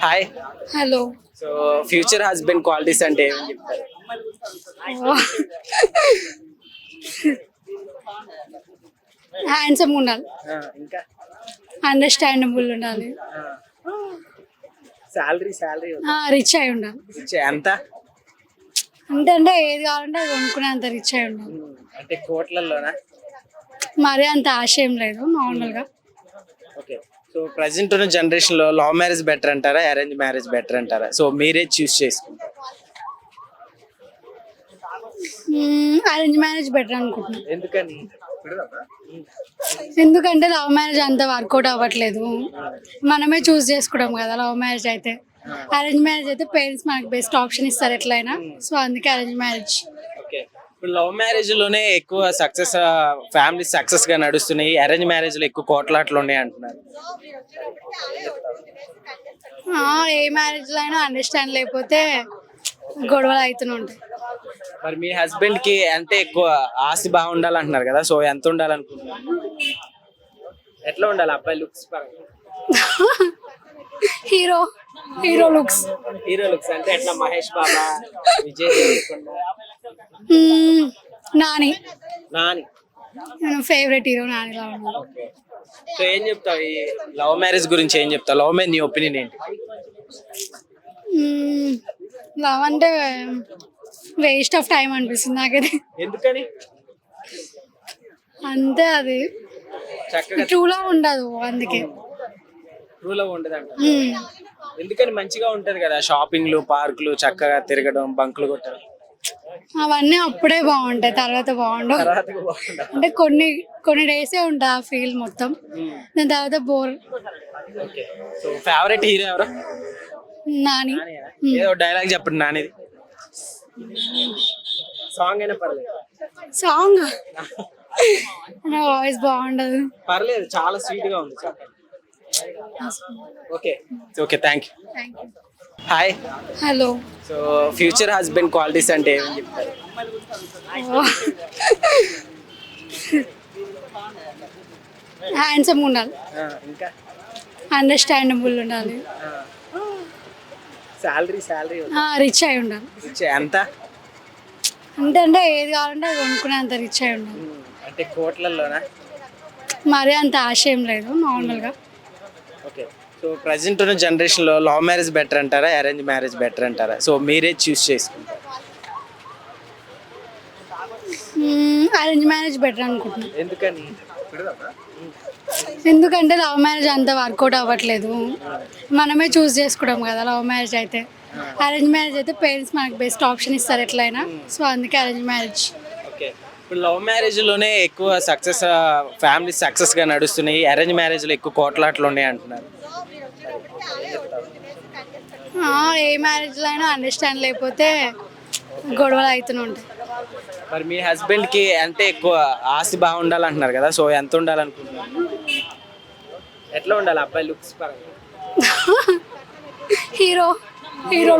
Hi. Hello. So future husband qualities అంటే ఏమని చెప్తారు? హ్యాండ్సమ్ ఉండాలి, ఇంకా అండర్స్టాండబుల్ ఉండాలి, శాలరీ రిచ్ అయి ఉండాలి. ఎంత? అంటే ఏది కావాలంటే అది కొనుక్కునేంత రిచ్ అయి ఉండాలి. అంటే కోట్లలోనా? మరీ అంత ఆశ ఏం లేదు, నార్మల్గా. ఓకే. సో ప్రజెంట్ ఉన్న జనరేషన్ లో లవ్ మ్యారేజ్ బెటర్ అంటారా, అరేంజ్ మ్యారేజ్ బెటర్ అంటారా? సో మీరే చూస్ చేసుకుంటారు. అరేంజ్ మ్యారేజ్ బెటర్ అనుకుంటున్నాను. ఎందుకని? ఎందుకంటే లవ్ మ్యారేజ్ అంత వర్కౌట్ అవ్వట్లేదు, మనమే చూస్ చేసుకుంటాం కదా. లవ్ మ్యారేజ్ అయితే, అరేంజ్ మ్యారేజ్ అయితే పేరెంట్స్ మనకి బెస్ట్ ఆప్షన్ ఇస్తారు ఎట్లయినా. సో అందుకే అరేంజ్ మ్యారేజ్. ఓకే. ఇప్పుడు లవ్ మ్యారేజ్ లోనే ఎక్కువ సక్సెస్, ఫ్యామిలీ సక్సెస్ గా నడుస్తున్నాయి, అరేంజ్ మ్యారేజ్ లో ఎక్కువ కోట్లాట్లు ఉన్నాయి అంటున్నారు. ఏ మ్యారేజ్ లో అయినా అండర్స్టాండ్ లేకపోతే గొడవలు అవుతూనే ఉంటాయి. మరి మీ హస్బెండ్ కి అంటే ఎక్కువ ఆస్తి బాగుండాలంటున్నారు కదా, సో ఎంత ఉండాలనుకుంటున్నారు? ఎట్లా ఉండాలి అబ్బాయి లుక్స్ పరంగా? Hero looks. హీరో లుక్స్ అంటే ఎట్లా? మహేష్ బాబా, విజయ్ దేవరకొండ, నాని. నాని నేను ఫేవరెట్ హీరో నానిలా ఉన్నాను. సో ఏం చెప్తావు ఈ లవ్ మ్యారేజ్ గురించి? ఏం చెప్తావు? లవ్ మీద నీ ఒపీనియన్ ఏంటి? లవ్ అంటే వేస్ట్ ఆఫ్ టైం అనిపిస్తుంది నాకైతే. ఎందుకని? అంతే, అది చక్కగా ట్రూ లవ్ ఉండదు అందుకే. ట్రూ లవ్ ఉండదంట. ఎందుకని? మంచిగా ఉంటది కదా, షాపింగ్లు, పార్కులు, చక్కగా తిరగడం, బంకులు కొట్టడం. అవన్నీ అప్పుడే బాగుంటాయి, తర్వాత బాగుండవు. తర్వాతకి బాగుండదు. అంటే కొన్ని డేసే ఉంటాయి ఆ ఫీల్ మొత్తం, దాని తర్వాత bore. Okay. So favourite hero ఎవరు? నాని. ఏదో డైలాగ్ చెప్పండి నానిది. సాంగ్ అయినా పర్లేదు. సాంగ్ నా వాయిస్ బాగుండదు. పర్లేదు, చాలా స్వీట్ గా ఉంది. Okay. Okay, thank you. Thank you. Hi. Hello. So future husband qualities అంటే ఏమని చెప్తారు? హ్యాండ్సమ్ ఉండాలి, ఇంకా అండర్స్టాండబుల్ ఉండాలి, శాలరీ రిచ్ అయి ఉండాలి. ఎంత? అంటే ఏది కావాలంటే అది కొనుక్కునేంత రిచ్ అయి ఉండాలి. అంటే కోట్లలోనా? మరీ అంత ఆశ ఏం లేదు, నార్మల్గా. ఓకే. సో ప్రజెంట్ ఉన్న జనరేషన్ లో లవ్ మ్యారేజ్ బెటర్ అంటారా, అరేంజ్ మ్యారేజ్ బెటర్ అంటారా? సో మీరే చూస్ చేసుకుంటారు. అరేంజ్ మ్యారేజ్ బెటర్ అనుకుంటున్నాను. ఎందుకని? ఎందుకంటే లవ్ మ్యారేజ్ అంత వర్కౌట్ అవ్వట్లేదు, మనమే చూస్ చేసుకుంటాం కదా. లవ్ మ్యారేజ్ అయితే, అరేంజ్ మ్యారేజ్ అయితే పేరెంట్స్ మనకి బెస్ట్ ఆప్షన్ ఇస్తారు ఎట్లయినా. సో అందుకే అరేంజ్ మ్యారేజ్. ఓకే. ఇప్పుడు లవ్ మ్యారేజ్ లోనే ఎక్కువ సక్సెస్, ఫ్యామిలీ సక్సెస్ గా నడుస్తున్నాయి, అరేంజ్ మ్యారేజ్ లో ఎక్కువ కోట్లాట్లు ఉన్నాయి అంటున్నారు. ఏ మ్యారేజ్ లో అయినా అండర్స్టాండ్ లేకపోతే గొడవలు అవుతూనే ఉంటాయి. మరి మీ హస్బెండ్ కి అంటే ఎక్కువ ఆస్తి బాగుండాలంటున్నారు కదా, సో ఎంత ఉండాలనుకుంటున్నారు? ఎట్లా ఉండాలి అబ్బాయి లుక్స్ పరంగా? Hero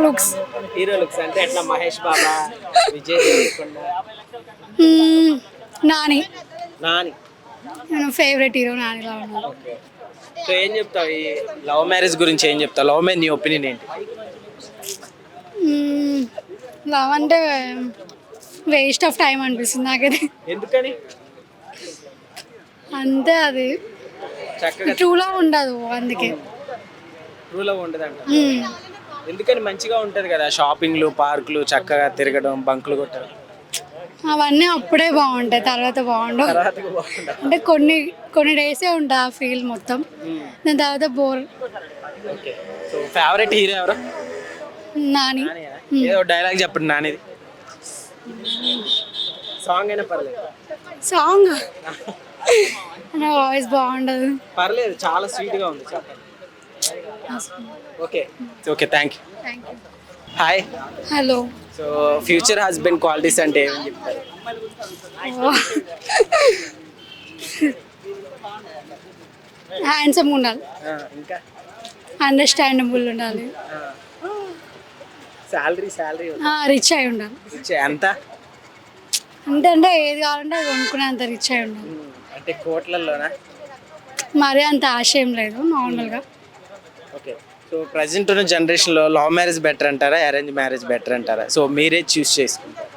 looks. హీరో లుక్స్ అంటే ఎట్లా? మహేష్ బాబా, విజయ్ దేవరకొండ, నాని. నాని నేను ఫేవరెట్ హీరో నానిలా ఉన్నాను. సో ఏం చెప్తావు ఈ లవ్ మ్యారేజ్ గురించి? ఏం చెప్తావు? లవ్ మీద నీ ఒపీనియన్ ఏంటి? లవ్ అంటే వేస్ట్ ఆఫ్ టైం అనిపిస్తుంది నాకైతే. ఎందుకని? అంతే, అది చక్కగా ట్రూ లవ్ ఉండదు అందుకే. ట్రూ లవ్ ఉండదంట. ఎందుకని? మంచిగా ఉంటది కదా, షాపింగ్లు, పార్కులు, చక్కగా తిరగడం, బంకులు కొట్టడం. అవన్నీ అప్పుడే బాగుంటాయి, తర్వాత బాగుండవు. తర్వాతకి బాగుండదు. అంటే కొన్ని డేసే ఉంటాయి ఆ ఫీల్ మొత్తం, దాని తర్వాత bore. Okay. So favourite hero ఎవరు? నాని. ఏదో డైలాగ్ చెప్పండి నానిది. సాంగ్ అయినా పర్లేదు. సాంగ్ నా వాయిస్ బాగుండదు. పర్లేదు, చాలా స్వీట్ గా ఉంది. Okay. Okay, thank you. Thank you. Hi. Hello. So future husband qualities అంటే ఏమని చెప్తారు? హ్యాండ్సమ్ ఉండాలి, ఇంకా అండర్స్టాండబుల్ ఉండాలి, శాలరీ రిచ్ అయి ఉండాలి. ఎంత? అంటే ఏది కావాలంటే అది కొనుక్కునేంత రిచ్ అయి ఉండాలి. అంటే కోట్లలోనా? మరీ అంత ఆశ ఏం లేదు, నార్మల్గా. ఓకే. సో ప్రజెంట్ ఉన్న జనరేషన్లో లవ్ మ్యారేజ్ బెటర్ అంటారా, అరేంజ్ మ్యారేజ్ బెటర్ అంటారా? సో మీరే చూస్ చేసుకుంటారు.